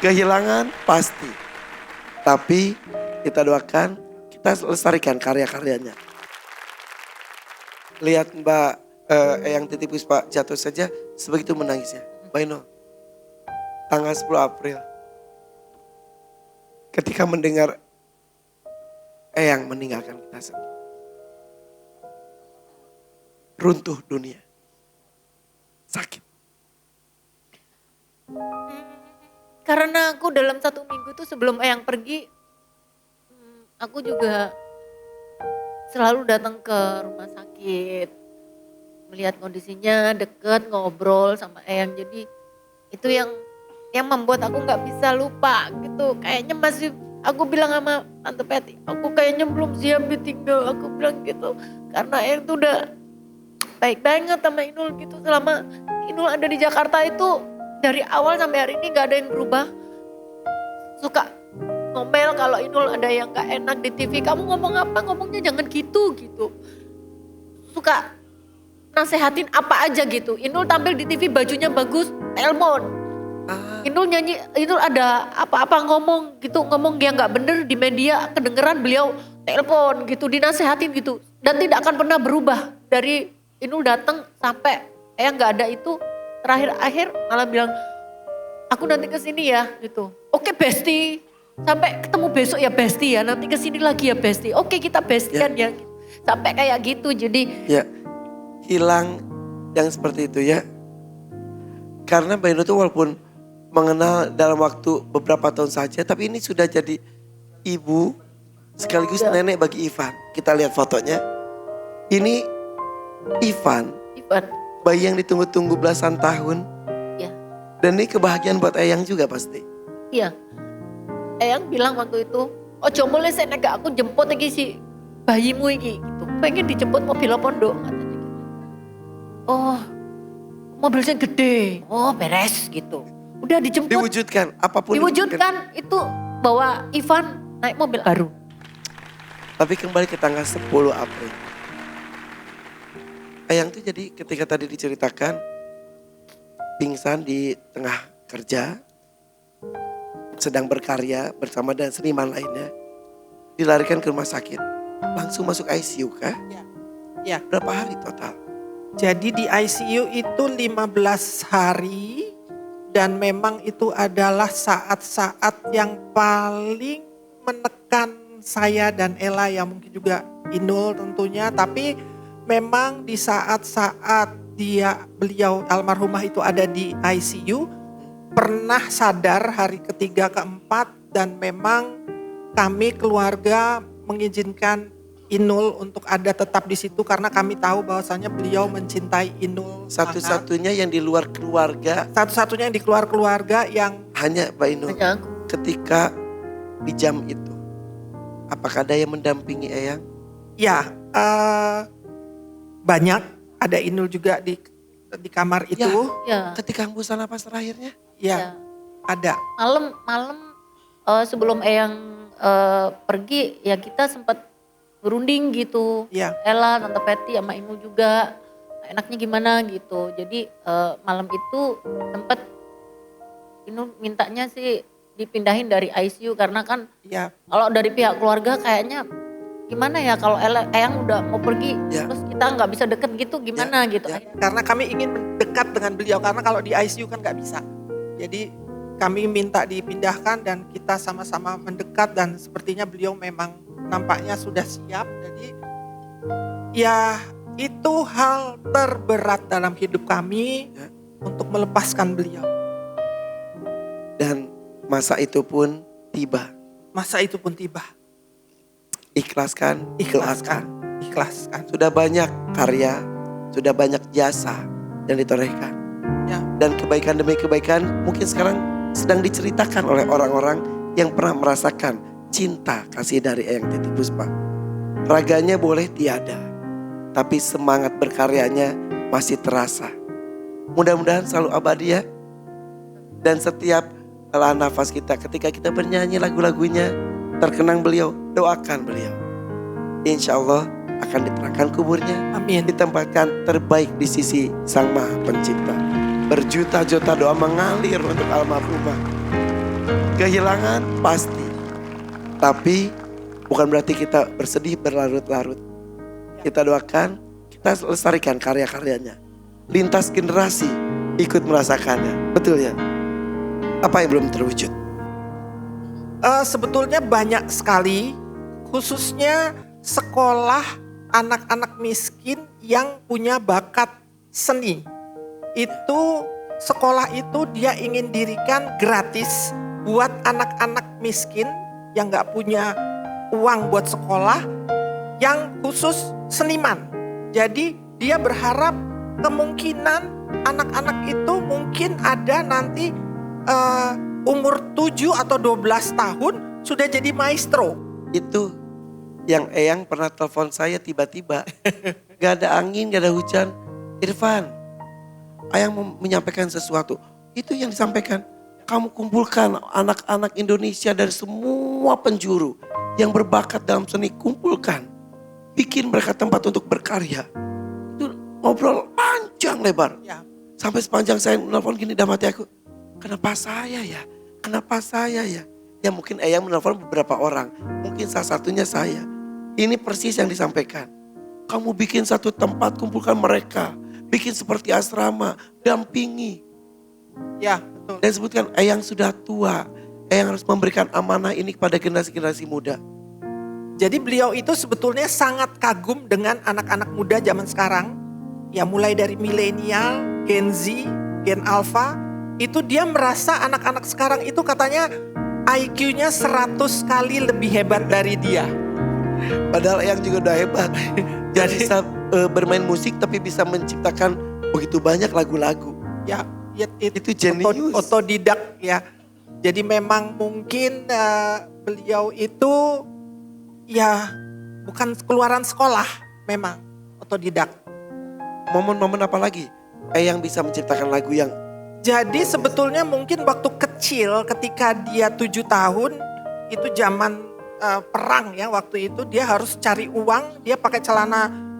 Kehilangan pasti. Tapi kita doakan, kita lestarikan karya-karyanya. Lihat Mbak Eyang Titi Puspa jatuh saja sebegitu menangisnya. Mbak Inul, tanggal 10 April. Ketika mendengar Eyang meninggalkan kita semua. Runtuh dunia. Sakit. Karena aku dalam 1 minggu itu sebelum Eyang pergi, aku juga selalu datang ke rumah sakit. Melihat kondisinya deket, ngobrol sama Eyang. Jadi itu yang membuat aku gak bisa lupa gitu. Kayaknya masih, aku bilang sama Tante Peti, aku kayaknya belum siap ditinggal. Aku bilang gitu. Karena Eyang tuh udah baik banget sama Inul gitu. Selama Inul ada di Jakarta itu, dari awal sampai hari ini gak ada yang berubah. Suka ngomel kalau Inul ada yang gak enak di TV. Kamu ngomong apa, ngomongnya jangan gitu. Suka nasehatin apa aja gitu. Inul tampil di TV bajunya bagus, telepon. Inul nyanyi, Inul ada apa-apa ngomong gitu. Ngomong yang gak bener di media, kedengeran beliau telepon gitu, dinasehatin gitu. Dan tidak akan pernah berubah. Dari Inul datang sampai yang gak ada itu. Terakhir malah bilang, aku nanti kesini ya gitu. Oke Besti, sampai ketemu besok ya Besti ya, nanti kesini lagi ya Besti. Oke kita bestian ya. Sampai kayak gitu jadi. Ya, hilang yang seperti itu ya. Karena Mbak Inul itu walaupun mengenal dalam waktu beberapa tahun saja, tapi ini sudah jadi ibu sekaligus nenek bagi Ivan. Kita lihat fotonya. Ini Ivan. Bayi yang ditunggu-tunggu belasan tahun. Iya. Dan ini kebahagiaan buat Eyang juga pasti. Iya. Eyang bilang waktu itu, oh jomolnya saya nega aku jemput lagi si bayimu ini gitu. Pengen dijemput mobil pondok katanya gitu. Oh mobilnya gede, oh beres gitu. Udah dijemput. Diwujudkan, apapun. Diwujudkan itu bawa Ivan naik mobil baru. Tapi kembali ke tanggal 10 April. Eyang tuh jadi ketika tadi diceritakan pingsan di tengah kerja, sedang berkarya bersama dengan seniman lainnya, dilarikan ke rumah sakit, langsung masuk ICU kah? Ya. Berapa hari total? Jadi di ICU itu 15 hari dan memang itu adalah saat-saat yang paling menekan saya dan Ella, yang mungkin juga Inul tentunya, tapi memang di saat-saat beliau almarhumah itu ada di ICU, pernah sadar hari ketiga keempat, dan memang kami keluarga mengizinkan Inul untuk ada tetap di situ karena kami tahu bahwasannya beliau mencintai Inul. Satu-satunya yang di luar keluarga. Satu-satunya yang di luar keluarga yang hanya Mbak Inul. Hanya aku. Ketika di jam itu, apakah ada yang mendampingi Eyang? Ya, banyak, ada Inul juga di kamar itu. Ya. Ketika hembusan napas terakhirnya? Ya, ada. Malam sebelum Eyang pergi ya kita sempat berunding gitu. Ya. Ella, Tante Peti sama Inul juga enaknya gimana gitu. Jadi malam itu sempat Inul mintanya sih dipindahin dari ICU karena kan kalau dari pihak keluarga kayaknya gimana ya kalau Eyang udah mau pergi terus kita nggak bisa deket gitu gimana gitu. Karena kami ingin mendekat dengan beliau karena kalau di ICU kan nggak bisa. Jadi kami minta dipindahkan dan kita sama-sama mendekat dan sepertinya beliau memang nampaknya sudah siap. Jadi ya itu hal terberat dalam hidup kami untuk melepaskan beliau. Dan masa itu pun tiba. Masa itu pun tiba. Ikhlaskan. Ikhlaskan. Sudah banyak karya, sudah banyak jasa yang ditorehkan. Ya. Dan kebaikan demi kebaikan mungkin sekarang sedang diceritakan oleh orang-orang yang pernah merasakan cinta kasih dari Eyang Titi Puspa. Raganya boleh tiada, tapi semangat berkaryanya masih terasa. Mudah-mudahan selalu abadi ya. Dan setiap helah nafas kita ketika kita bernyanyi lagu-lagunya, terkenang beliau, doakan beliau. Insya Allah akan diterangkan kuburnya. Amin. Ditempatkan terbaik di sisi Sang Maha Pencipta. Berjuta-juta doa mengalir untuk almarhumah. Kehilangan pasti. Tapi bukan berarti kita bersedih berlarut-larut. Kita doakan, kita lestarikan karya-karyanya. Lintas generasi ikut merasakannya. Betul ya? Apa yang belum terwujud? Sebetulnya banyak sekali, khususnya sekolah anak-anak miskin yang punya bakat seni. Itu sekolah itu dia ingin dirikan gratis buat anak-anak miskin yang gak punya uang buat sekolah, yang khusus seniman. Jadi dia berharap kemungkinan anak-anak itu mungkin ada nanti umur 7 atau 12 tahun sudah jadi maestro. Itu yang Eyang pernah telepon saya tiba-tiba. Gak ada angin, gak ada hujan. Irfan, Eyang mau menyampaikan sesuatu. Itu yang disampaikan. Kamu kumpulkan anak-anak Indonesia dari semua penjuru yang berbakat dalam seni, kumpulkan. Bikin mereka tempat untuk berkarya. Itu ngobrol panjang lebar. Ya. Sampai sepanjang saya menelpon gini dalam hati aku. Kenapa saya ya? Kenapa saya ya? Ya mungkin Eyang menelpon beberapa orang. Mungkin salah satunya saya. Ini persis yang disampaikan. Kamu bikin satu tempat, kumpulkan mereka. Bikin seperti asrama, dampingi. Ya, betul. Dan sebutkan Eyang sudah tua. Eyang harus memberikan amanah ini kepada generasi-generasi muda. Jadi beliau itu sebetulnya sangat kagum dengan anak-anak muda zaman sekarang. Ya mulai dari milenial, Gen Z, Gen Alpha. Itu dia merasa anak-anak sekarang itu katanya IQ-nya 100 kali lebih hebat dari dia. Padahal Eyang juga udah hebat. Dia bisa bermain musik tapi bisa menciptakan begitu banyak lagu-lagu. Ya, Itu jenius. Otodidak ya. Jadi memang mungkin beliau itu ya bukan keluaran sekolah, memang otodidak. Momen-momen apa lagi Eyang bisa menciptakan lagu yang Jadi sebetulnya mungkin waktu kecil ketika dia 7 tahun itu zaman perang ya, waktu itu dia harus cari uang, dia pakai celana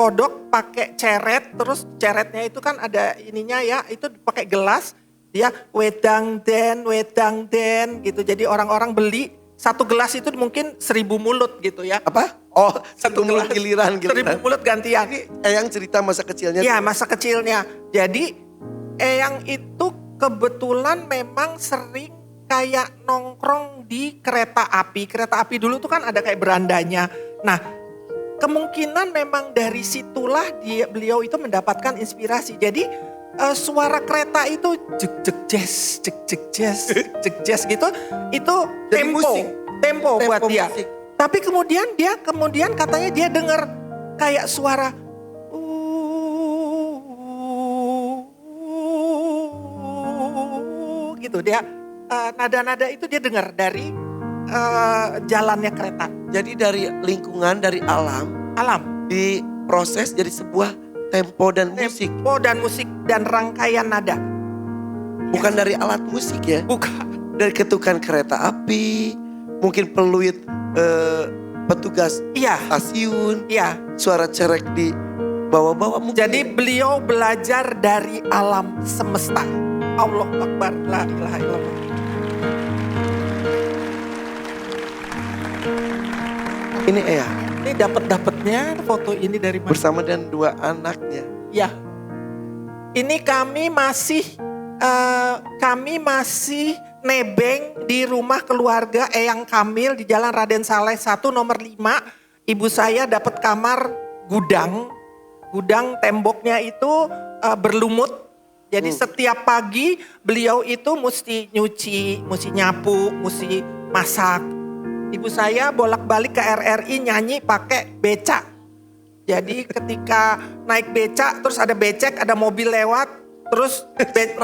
kodok, pakai ceret, terus ceretnya itu kan ada ininya ya, itu pakai gelas, dia wedang den gitu. Jadi orang-orang beli satu gelas itu mungkin 1000 mulut gitu ya. apa? Oh, satu mulut gelas, giliran 1000 mulut gantian. Eyang cerita masa kecilnya. Iya, masa kecilnya. Jadi Eyang itu kebetulan memang sering kayak nongkrong di kereta api. Kereta api dulu tuh kan ada kayak berandanya. Nah, kemungkinan memang dari situlah beliau itu mendapatkan inspirasi. Jadi suara kereta itu jek jazz gitu. Itu Jadi musik. tempo buat dia. musik. Tapi kemudian katanya dia dengar kayak suara gitu. Dia nada-nada itu dia dengar dari jalannya kereta. Jadi dari lingkungan, dari alam Alam, diproses jadi sebuah tempo dan musik. tempo dan musik dan rangkaian nada. Bukan dari alat musik ya. Bukan. Dari ketukan kereta api, mungkin peluit petugas Iya, stasiun, iya. suara cerek di bawah-bawah mungkin. Jadi beliau belajar dari alam semesta. Allah Akbar, la ilaha illallah. Ini Eyang Ini dapetnya foto ini dari mana? bersama dan 2 anaknya. Ya, ini kami masih nebeng di rumah keluarga Eyang Kamil di Jalan Raden Saleh 1 nomor 5. Ibu saya dapat kamar gudang temboknya itu berlumut. Jadi setiap pagi beliau itu mesti nyuci, mesti nyapu, mesti masak. Ibu saya bolak-balik ke RRI nyanyi pakai becak. Jadi ketika naik becak terus ada becek, ada mobil lewat. Terus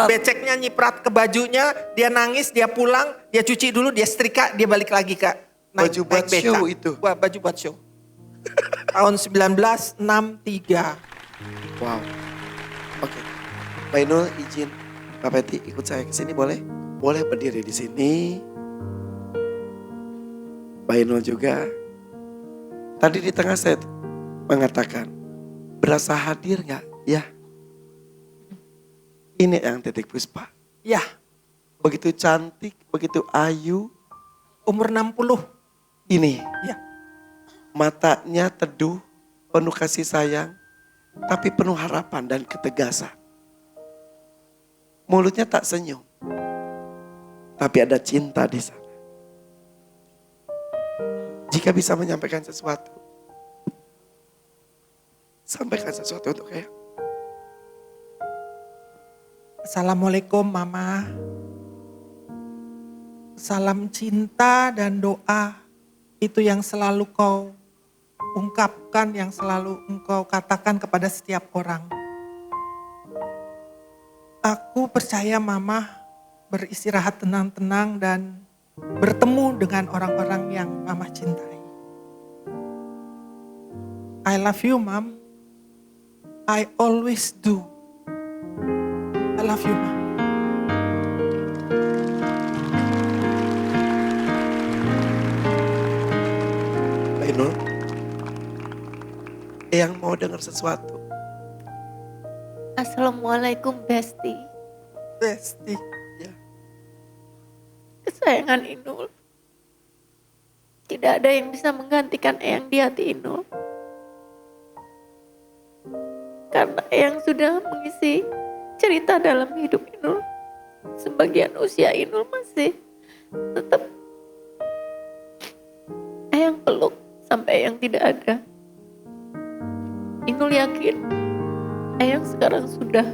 beceknya nyiprat ke bajunya, dia nangis, dia pulang, dia cuci dulu, dia setrika, dia balik lagi ke Baju buat show itu. Baju buat show. Tahun 1963. Wow. Oke. Mbak Inul izin Mbak Peti ikut saya ke sini boleh? Boleh berdiri di sini. Mbak Inul juga. Tadi di tengah saya mengatakan, berasa hadir gak? Ya. Ini yang Titik Puspa. Ya, begitu cantik, begitu ayu. Umur 60. Ini Ya. matanya teduh, penuh kasih sayang, tapi penuh harapan dan ketegasan. Mulutnya tak senyum, tapi ada cinta di sana. Jika bisa menyampaikan sesuatu, sampaikan sesuatu untuk Eyang. Assalamualaikum Mama. Salam cinta dan doa itu yang selalu kau ungkapkan, yang selalu engkau katakan kepada setiap orang. Aku percaya Mama beristirahat tenang-tenang dan bertemu dengan orang-orang yang Mama cintai. I love you, Mom. I always do. I love you, Mom. Mbak Inul, Eyang mau dengar sesuatu. Assalamualaikum Besti. Besti. Ya. Kesayangan Inul. Tidak ada yang bisa menggantikan Eyang di hati Inul. Karena Eyang sudah mengisi cerita dalam hidup Inul. Sebagian usia Inul masih tetap Eyang peluk sampai Eyang tidak ada. Inul yakin Eyang sekarang sudah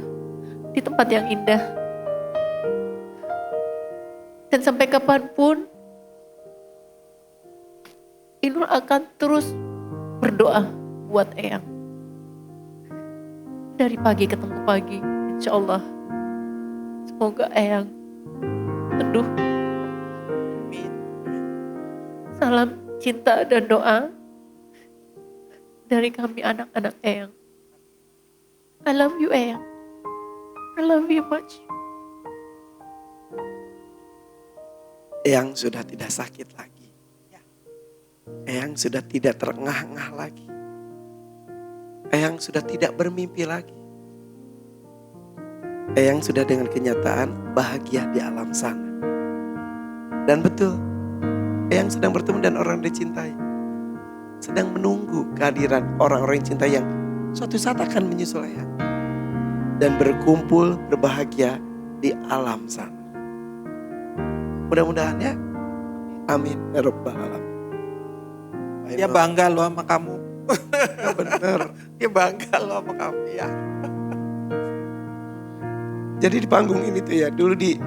di tempat yang indah. Dan sampai kapanpun Inul akan terus berdoa buat Eyang. Dari pagi ketemu pagi, insya Allah. Semoga Eyang teduh. Salam cinta dan doa dari kami anak-anak Eyang. I love you Eyang. I love you much. Eyang sudah tidak sakit lagi. Eyang sudah tidak terengah-engah lagi. Eyang sudah tidak bermimpi lagi. Eyang sudah dengan kenyataan bahagia di alam sana. Dan betul, Eyang sedang bertemu dengan orang yang dicintai. Sedang menunggu kehadiran orang-orang yang cinta yang suatu saat akan menyusul Eyang. Dan berkumpul berbahagia di alam sana. Mudah-mudahan ya. Amin. Ya Rabbal Alamin. Dia bangga loh sama kamu. Ya benar. Dia bangga loh sama kamu ya. Jadi di panggung ini tuh ya, dulu di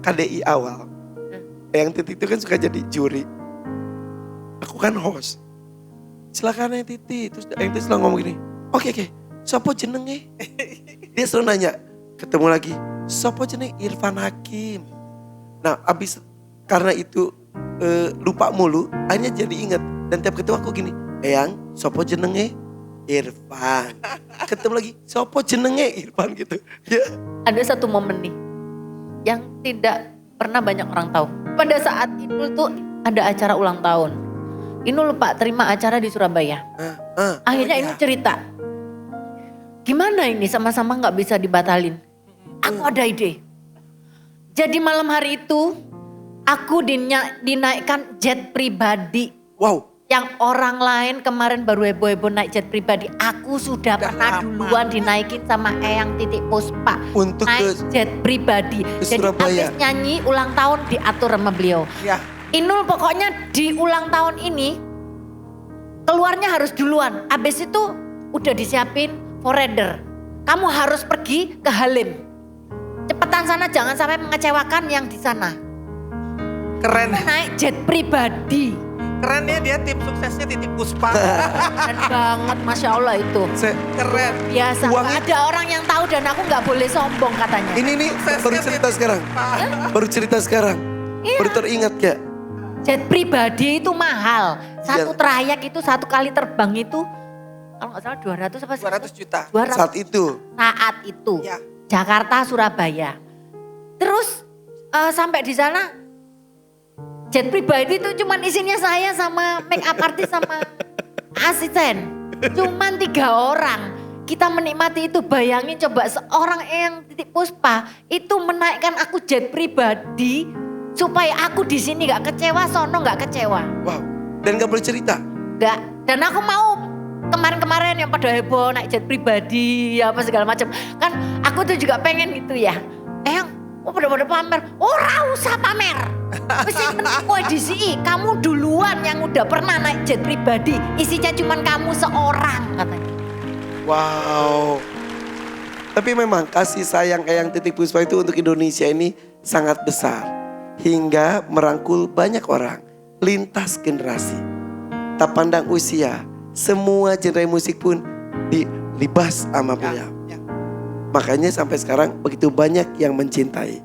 KDI awal. Yang Titi itu kan suka jadi juri. Aku kan host. Silakan ya Titi. Terus yang Titi selalu ngomong gini. Oke. Sopo jenenge? Dia selalu nanya. Ketemu lagi. Sopo jenenge? Irfan Hakim. Nah abis karena itu lupa mulu. Akhirnya jadi ingat. Dan tiap ketemu aku gini. Eyang, sopo jenenge? Irfan. Ketemu lagi. Sopo jenenge? Irfan gitu. Ya. Ada satu momen nih yang tidak pernah banyak orang tahu. Pada saat Inul tuh ada acara ulang tahun. Inul lupa terima acara di Surabaya. Akhirnya Inul cerita, gimana ini sama-sama gak bisa dibatalin. Aku ada ide. Jadi malam hari itu aku dinaikkan jet pribadi. Wow. Yang orang lain kemarin baru heboh-heboh naik jet pribadi. Aku sudah pernah duluan dinaikin sama Eyang Titik Puspa. Untuk naik jet pribadi. Jadi Surabaya. habis nyanyi ulang tahun diatur sama beliau. Ya. Inul pokoknya di ulang tahun ini keluarnya harus duluan. Habis itu udah disiapin forerunner. Kamu harus pergi ke Halim. Cepetan sana, jangan sampai mengecewakan yang di sana. Keren. Naik jet pribadi. Keren ya, dia tim suksesnya Titik Puspa. Keren banget, Masya Allah itu. Keren. Biasa, Uangnya- ada orang yang tahu dan aku gak boleh sombong katanya. Ini nih baru cerita sekarang. Baru cerita sekarang. Iya. Baru teringat ya. Jet pribadi itu mahal. Satu Iya. trayek itu, satu kali terbang itu, kalau gak salah 200 apa 200 juta. 200 Saat itu. saat itu. Ya. Jakarta, Surabaya. Terus sampai di sana jet pribadi itu cuman isinya saya sama make up artist sama asisten. Cuman 3 orang. kita menikmati itu, bayangin coba seorang Eyang Titik Puspa itu menaikkan aku jet pribadi supaya aku di sini gak kecewa, sono gak kecewa. Wow. Dan gak boleh cerita. Gak. Dan aku mau kemarin-kemarin yang pada heboh naik jet pribadi apa segala macam. Kan aku tuh juga pengen gitu ya. Eyang, pada pamer. Ora usah pamer. Wis sing penting kowe disi, kamu duluan yang udah pernah naik jet pribadi. Isinya cuman kamu seorang katanya. Wow. Tapi memang kasih sayang Eyang Titik Puspa itu untuk Indonesia ini sangat besar. Hingga merangkul banyak orang, lintas generasi. Tak pandang usia, semua genre musik pun dilibas sama beliau. Ya. Makanya sampai sekarang begitu banyak yang mencintai.